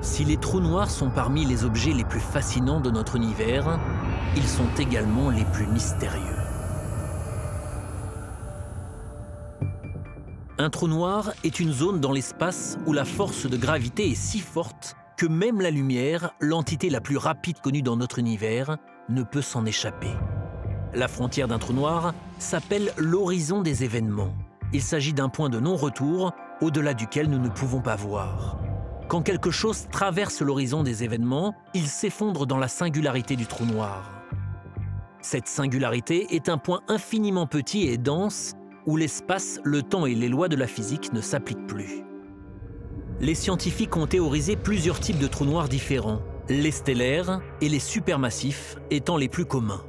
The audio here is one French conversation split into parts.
Si les trous noirs sont parmi les objets les plus fascinants de notre univers, ils sont également les plus mystérieux. Un trou noir est une zone dans l'espace où la force de gravité est si forte que même la lumière, l'entité la plus rapide connue dans notre univers, ne peut s'en échapper. La frontière d'un trou noir s'appelle l'horizon des événements. Il s'agit d'un point de non-retour au-delà duquel nous ne pouvons pas voir. Quand quelque chose traverse l'horizon des événements, il s'effondre dans la singularité du trou noir. Cette singularité est un point infiniment petit et dense où l'espace, le temps et les lois de la physique ne s'appliquent plus. Les scientifiques ont théorisé plusieurs types de trous noirs différents, les stellaires et les supermassifs étant les plus communs.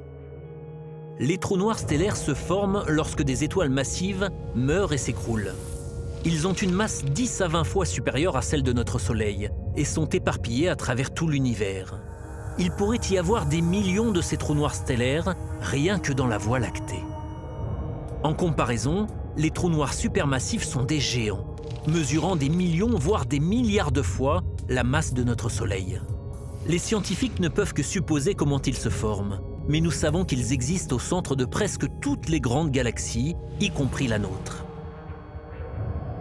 Les trous noirs stellaires se forment lorsque des étoiles massives meurent et s'écroulent. Ils ont une masse 10 à 20 fois supérieure à celle de notre Soleil et sont éparpillés à travers tout l'univers. Il pourrait y avoir des millions de ces trous noirs stellaires rien que dans la Voie lactée. En comparaison, les trous noirs supermassifs sont des géants, mesurant des millions voire des milliards de fois la masse de notre Soleil. Les scientifiques ne peuvent que supposer comment ils se forment, mais nous savons qu'ils existent au centre de presque toutes les grandes galaxies, y compris la nôtre.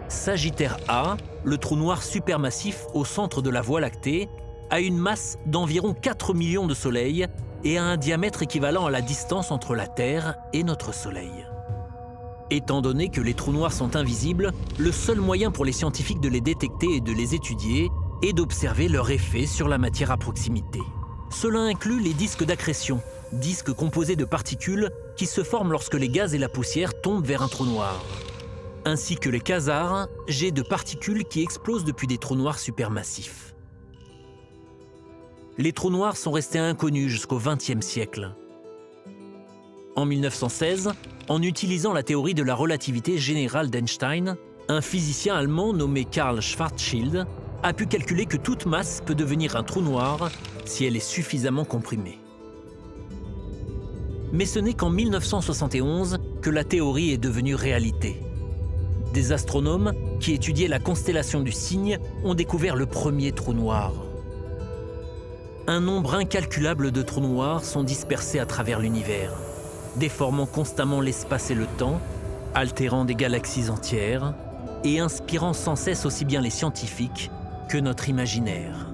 Sagittaire A, le trou noir supermassif au centre de la Voie lactée, a une masse d'environ 4 millions de soleils et a un diamètre équivalent à la distance entre la Terre et notre Soleil. Étant donné que les trous noirs sont invisibles, le seul moyen pour les scientifiques de les détecter et de les étudier est d'observer leur effet sur la matière à proximité. Cela inclut les disques d'accrétion, disques composés de particules qui se forment lorsque les gaz et la poussière tombent vers un trou noir, ainsi que les quasars, jets de particules qui explosent depuis des trous noirs supermassifs. Les trous noirs sont restés inconnus jusqu'au XXe siècle. En 1916, en utilisant la théorie de la relativité générale d'Einstein, un physicien allemand nommé Karl Schwarzschild a pu calculer que toute masse peut devenir un trou noir si elle est suffisamment comprimée. Mais ce n'est qu'en 1971 que la théorie est devenue réalité. Des astronomes qui étudiaient la constellation du Cygne ont découvert le premier trou noir. Un nombre incalculable de trous noirs sont dispersés à travers l'univers, déformant constamment l'espace et le temps, altérant des galaxies entières et inspirant sans cesse aussi bien les scientifiques que notre imaginaire.